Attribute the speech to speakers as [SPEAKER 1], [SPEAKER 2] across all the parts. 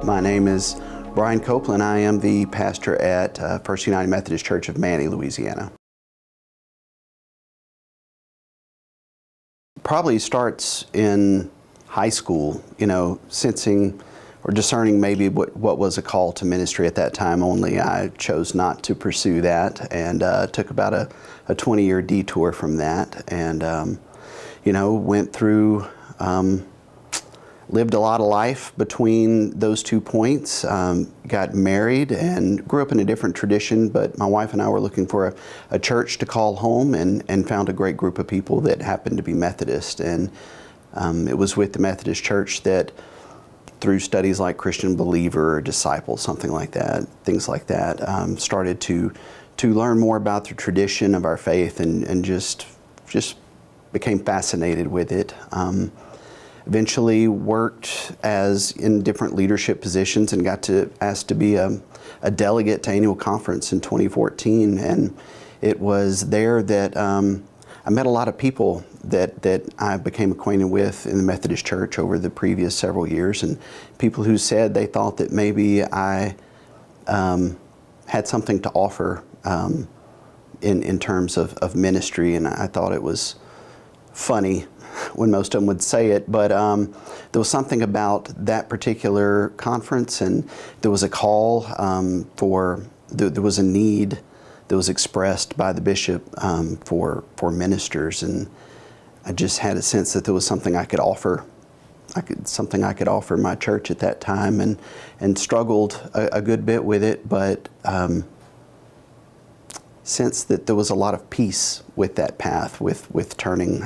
[SPEAKER 1] My name is Brian Coplin. I am the pastor at First United Methodist Church of Manny, Louisiana. Probably starts in high school, sensing or discerning maybe what was a call to ministry at that time, only I chose not to pursue that, and took about a 20-year detour from that, and went through, lived a lot of life between those 2 points, got married and grew up in a different tradition, but my wife and I were looking for a church to call home, and found a great group of people that happened to be Methodist. And it was with the Methodist Church that, through studies like Christian Believer or Disciple, something like that, things like that, started to learn more about the tradition of our faith, and just became fascinated with it. Eventually worked in different leadership positions and got asked to be a delegate to annual conference in 2014. And it was there that I met a lot of people that I became acquainted with in the Methodist Church over the previous several years, and people who said they thought that maybe I had something to offer in terms of ministry, and I thought it was funny when most of them would say it, but there was something about that particular conference, and there was a call there was a need that was expressed by the bishop for ministers, and I just had a sense that there was something I could offer. Something I could offer my church at that time, and struggled a good bit with it, but sensed that there was a lot of peace with that path, with turning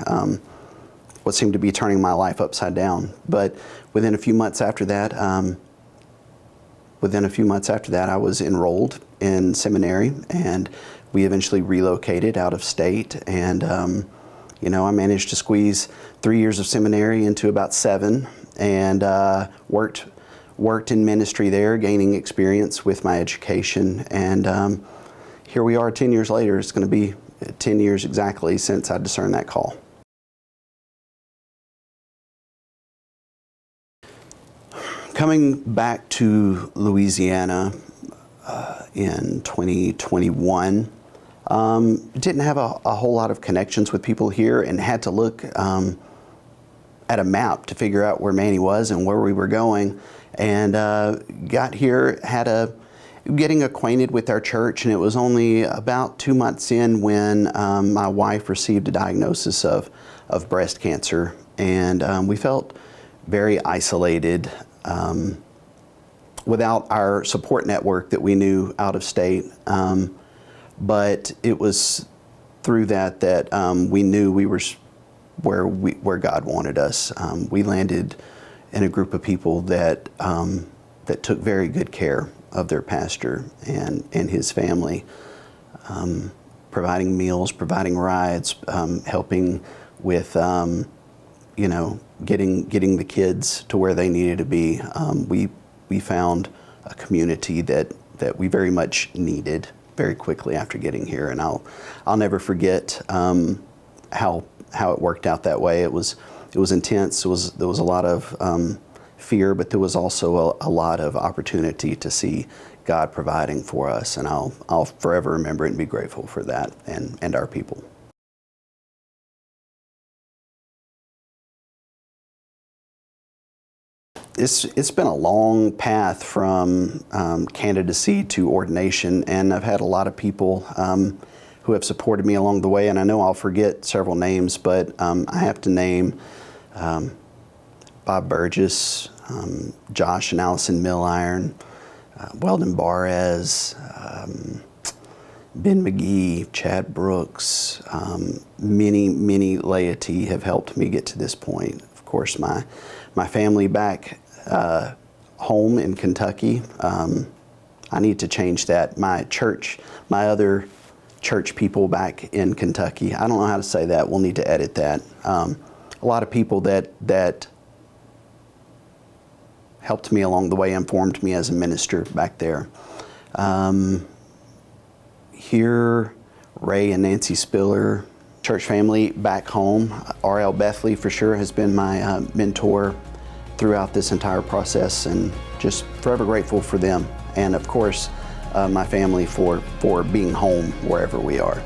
[SPEAKER 1] what seemed to be turning my life upside down. But within a few months after that, I was enrolled in seminary, and we eventually relocated out of state. And I managed to squeeze 3 years of seminary into about 7, and worked in ministry there, gaining experience with my education. And here we are 10 years later. It's going to be 10 years exactly since I discerned that call. Coming back to Louisiana in 2021, didn't have a whole lot of connections with people here, and had to look at a map to figure out where Manny was and where we were going. And got here, getting acquainted with our church, and it was only about 2 months in when my wife received a diagnosis of breast cancer, and we felt very isolated. Without our support network that we knew out of state. But it was through that we knew we were where God wanted us. We landed in a group of people that took very good care of their pastor and his family, providing meals, providing rides, helping with getting the kids to where they needed to be. We found a community that we very much needed very quickly after getting here, and I'll never forget how it worked out that way. It was intense. There was a lot of fear, but there was also a lot of opportunity to see God providing for us, and I'll forever remember it and be grateful for that and our people. It's been a long path from candidacy to ordination, and I've had a lot of people who have supported me along the way, and I know I'll forget several names, but I have to name Bob Burgess, Josh and Allison Milliron, Weldon Barres, Ben McGee, Chad Brooks. Many laity have helped me get to this point. Of course, my family back home in Kentucky. I need to change that. My other church people back in Kentucky. I don't know how to say that. We'll need to edit that. A lot of people that helped me along the way, informed me as a minister back there. Here, Ray and Nancy Spiller, church family back home. R.L. Bethley for sure has been my mentor throughout this entire process, and just forever grateful for them. And of course, my family for being home wherever we are.